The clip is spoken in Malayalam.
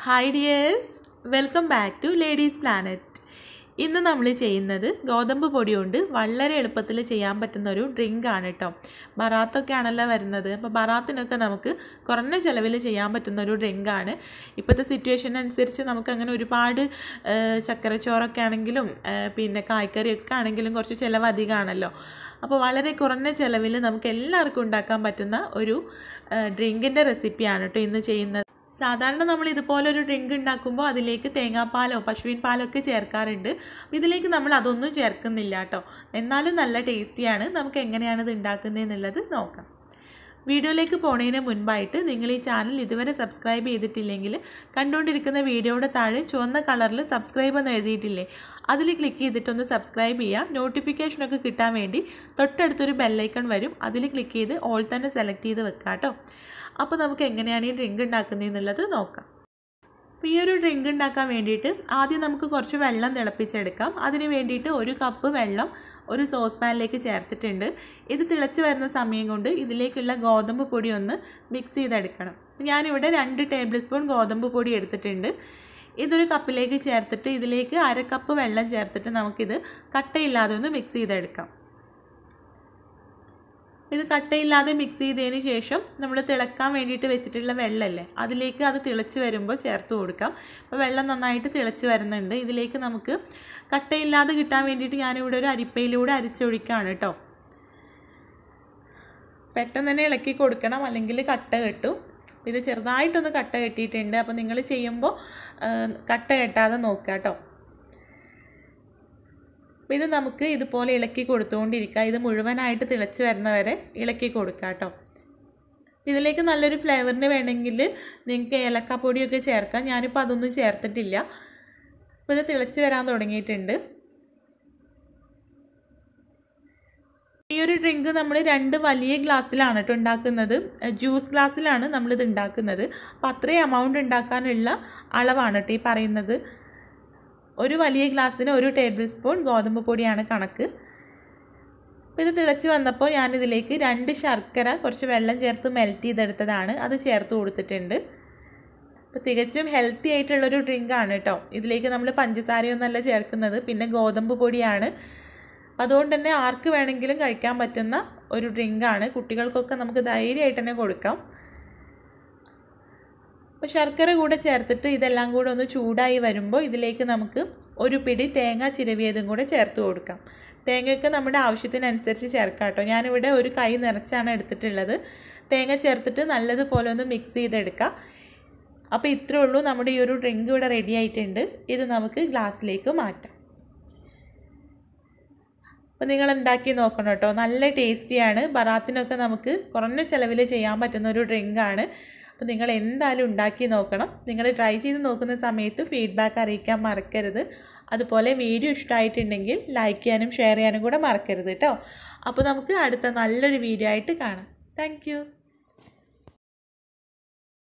Hi dears, welcome back to Ladies Planet. ഇന്ന് നമ്മൾ ചെയ്യുന്നത് ഗോതമ്പ് പൊടി കൊണ്ട് വളരെ എളുപ്പത്തിൽ ചെയ്യാൻ പറ്റുന്ന ഒരു ഡ്രിങ്ക് ആണ് ട്ടോ. ബറാത്തൊക്കെ ആണല്ലോ വരുന്നത്. അപ്പോൾ ബറാത്തിനൊക്കെ നമുക്ക് കുറഞ്ഞ ചിലവിൽ ചെയ്യാൻ പറ്റുന്ന ഒരു ഡ്രിങ്ക് ആണ്. ഇപ്പോഴത്തെ സിറ്റുവേഷൻ അനുസരിച്ച് നമുക്ക് അങ്ങനെ ഒരുപാട് ചക്കരച്ചോറൊക്കെ ആണെങ്കിലും പിന്നെ കായ്ക്കറിയൊക്കെ ആണെങ്കിലും കുറച്ച് ചിലവ് അധികമാണല്ലോ. അപ്പോൾ വളരെ കുറഞ്ഞ ചിലവിൽ നമുക്ക് എല്ലാവർക്കും ഉണ്ടാക്കാൻ പറ്റുന്ന ഒരു ഡ്രിങ്കിൻ്റെ റെസിപ്പിയാണ് ട്ടോ ഇന്ന് ചെയ്യുന്നത്. സാധാരണ നമ്മൾ ഇതുപോലൊരു ഡ്രിങ്ക് ഉണ്ടാക്കുമ്പോൾ അതിലേക്ക് തേങ്ങാപ്പാലോ പശുവിൻ പാലോ ഒക്കെ ചേർക്കാറുണ്ട്. ഇതിലേക്ക് നമ്മൾ അതൊന്നും ചേർക്കുന്നില്ല കേട്ടോ. എന്നാലും നല്ല ടേസ്റ്റിയാണ്. നമുക്ക് എങ്ങനെയാണ് ഇത് ഉണ്ടാക്കുന്നതെന്നുള്ളത് നോക്കാം. വീഡിയോയിലേക്ക് പോണതിന് മുൻപായിട്ട് നിങ്ങൾ ഈ ചാനൽ ഇതുവരെ സബ്സ്ക്രൈബ് ചെയ്തിട്ടില്ലെങ്കിൽ കണ്ടുകൊണ്ടിരിക്കുന്ന വീഡിയോയുടെ താഴെ ചുവന്ന കളറിൽ സബ്സ്ക്രൈബ് എന്ന് എഴുതിയിട്ടില്ലേ, അതിൽ ക്ലിക്ക് ചെയ്തിട്ടൊന്ന് സബ്സ്ക്രൈബ് ചെയ്യുക. നോട്ടിഫിക്കേഷനൊക്കെ കിട്ടാൻ വേണ്ടി തൊട്ടടുത്തൊരു ബെല്ലൈക്കൺ വരും, അതിൽ ക്ലിക്ക് ചെയ്ത് ഓൾ തന്നെ സെലക്ട് ചെയ്ത് വെക്കാം കേട്ടോ. അപ്പോൾ നമുക്ക് എങ്ങനെയാണ് ഈ ഡ്രിങ്ക് ഉണ്ടാക്കുന്നതെന്നുള്ളത് നോക്കാം. അപ്പോൾ ഈ ഒരു ഡ്രിങ്ക് ഉണ്ടാക്കാൻ വേണ്ടിയിട്ട് ആദ്യം നമുക്ക് കുറച്ച് വെള്ളം തിളപ്പിച്ചെടുക്കാം. അതിന് വേണ്ടിയിട്ട് 1 കപ്പ് വെള്ളം ഒരു സോസ് പാനിലേക്ക് ചേർത്തിട്ടുണ്ട്. ഇത് തിളച്ച് വരുന്ന സമയം കൊണ്ട് ഇതിലേക്കുള്ള ഗോതമ്പ് പൊടി ഒന്ന് മിക്സ് ചെയ്തെടുക്കണം. ഞാനിവിടെ 2 ടേബിൾ സ്പൂൺ ഗോതമ്പ് പൊടി എടുത്തിട്ടുണ്ട്. ഇതൊരു കപ്പിലേക്ക് ചേർത്തിട്ട് ഇതിലേക്ക് 1/2 കപ്പ് വെള്ളം ചേർത്തിട്ട് നമുക്കിത് കട്ടയില്ലാതെ ഒന്ന് മിക്സ് ചെയ്തെടുക്കാം. ഇത് കട്ടയില്ലാതെ മിക്സ് ചെയ്തതിന് ശേഷം നമ്മൾ തിളക്കാൻ വേണ്ടിയിട്ട് വെച്ചിട്ടുള്ള വെള്ളമല്ലേ, അതിലേക്ക് അത് തിളച്ച് വരുമ്പോൾ ചേർത്ത് കൊടുക്കാം. അപ്പോൾ വെള്ളം നന്നായിട്ട് തിളച്ച് വരുന്നുണ്ട്. ഇതിലേക്ക് നമുക്ക് കട്ടയില്ലാതെ കിട്ടാൻ വേണ്ടിയിട്ട് ഞാനിവിടെ ഒരു അരിപ്പയിലൂടെ അരിച്ചൊഴിക്കുകയാണ് കേട്ടോ. പെട്ടെന്ന് തന്നെ ഇളക്കി കൊടുക്കണം, അല്ലെങ്കിൽ കട്ട കെട്ടും. ഇത് ചെറുതായിട്ടൊന്ന് കട്ട കെട്ടിയിട്ടുണ്ട്. അപ്പോൾ നിങ്ങൾ ചെയ്യുമ്പോൾ കട്ട കെട്ടാതെ നോക്കുക കേട്ടോ. അപ്പോൾ ഇത് നമുക്ക് ഇതുപോലെ ഇളക്കി കൊടുത്തുകൊണ്ടിരിക്കുക. ഇത് മുഴുവനായിട്ട് തിളച്ച് വരുന്നവരെ ഇളക്കി കൊടുക്കുക കേട്ടോ. ഇതിലേക്ക് നല്ലൊരു ഫ്ലേവറിന് വേണമെങ്കിൽ നിങ്ങൾക്ക് ഏലക്കാപ്പൊടിയൊക്കെ ചേർക്കാം. ഞാനിപ്പോൾ അതൊന്നും ചേർത്തിട്ടില്ല. അപ്പോൾ ഇത് തിളച്ച് വരാൻ തുടങ്ങിയിട്ടുണ്ട്. ഈ ഒരു ഡ്രിങ്ക് നമ്മൾ 2 വലിയ ഗ്ലാസ്സിലാണ് കേട്ടോ ഉണ്ടാക്കുന്നത്. ജ്യൂസ് ഗ്ലാസ്സിലാണ് നമ്മളിത് ഉണ്ടാക്കുന്നത്. അപ്പോൾ അത്രയും എമൗണ്ട് ഉണ്ടാക്കാനുള്ള അളവാണ് കേട്ടോ ഈ പറയുന്നത്. ഒരു വലിയ ഗ്ലാസ്സിന് 1 ടേബിൾ സ്പൂൺ ഗോതമ്പ് പൊടിയാണ് കണക്ക്. അപ്പോൾ ഇത് തിളച്ച് വന്നപ്പോൾ ഞാനിതിലേക്ക് 2 ശർക്കര കുറച്ച് വെള്ളം ചേർത്ത് മെൽറ്റ് ചെയ്തെടുത്തതാണ്, അത് ചേർത്ത് കൊടുത്തിട്ടുണ്ട്. അപ്പോൾ തികച്ചും ഹെൽത്തി ആയിട്ടുള്ളൊരു ഡ്രിങ്കാണ് കേട്ടോ. ഇതിലേക്ക് നമ്മൾ പഞ്ചസാരയൊന്നുമല്ല ചേർക്കുന്നത്, പിന്നെ ഗോതമ്പ് പൊടിയാണ്. അപ്പോൾ അതുകൊണ്ട് തന്നെ ആർക്ക് വേണമെങ്കിലും കഴിക്കാൻ പറ്റുന്ന ഒരു ഡ്രിങ്കാണ്. കുട്ടികൾക്കൊക്കെ നമുക്ക് ധൈര്യമായിട്ട് തന്നെ കൊടുക്കാം. അപ്പോൾ ശർക്കര കൂടെ ചേർത്തിട്ട് ഇതെല്ലാം കൂടെ ഒന്ന് ചൂടായി വരുമ്പോൾ ഇതിലേക്ക് നമുക്ക് 1 പിടി തേങ്ങ ചിരവിയതും കൂടെ ചേർത്ത് കൊടുക്കാം. തേങ്ങയൊക്കെ നമ്മുടെ ആവശ്യത്തിനനുസരിച്ച് ചേർക്കാം കേട്ടോ. ഞാനിവിടെ ഒരു കൈ നിറച്ചാണ് എടുത്തിട്ടുള്ളത്. തേങ്ങ ചേർത്തിട്ട് നല്ലതുപോലെ ഒന്ന് മിക്സ് ചെയ്തെടുക്കാം. അപ്പോൾ ഇത്രയേ ഉള്ളൂ, നമ്മുടെ ഈ ഒരു ഡ്രിങ്ക് ഇവിടെ റെഡി ആയിട്ടുണ്ട്. ഇത് നമുക്ക് ഗ്ലാസ്സിലേക്ക് മാറ്റാം. അപ്പോൾ നിങ്ങൾ ഉണ്ടാക്കി നോക്കണം കേട്ടോ. നല്ല ടേസ്റ്റിയാണ്. ബറാത്തിനൊക്കെ നമുക്ക് കുറഞ്ഞ ചിലവിൽ ചെയ്യാൻ പറ്റുന്ന ഒരു ഡ്രിങ്കാണ്. അപ്പോൾ നിങ്ങൾ എന്തായാലും ഉണ്ടാക്കി നോക്കണം. നിങ്ങൾ ട്രൈ ചെയ്ത് നോക്കുന്ന സമയത്ത് ഫീഡ്ബാക്ക് അറിയിക്കാൻ മറക്കരുത്. അതുപോലെ വീഡിയോ ഇഷ്ടമായിട്ടുണ്ടെങ്കിൽ ലൈക്ക് ചെയ്യാനും ഷെയർ ചെയ്യാനും കൂടെ മറക്കരുത് കേട്ടോ. അപ്പോൾ നമുക്ക് അടുത്ത നല്ലൊരു വീഡിയോ ആയിട്ട് കാണാം. താങ്ക്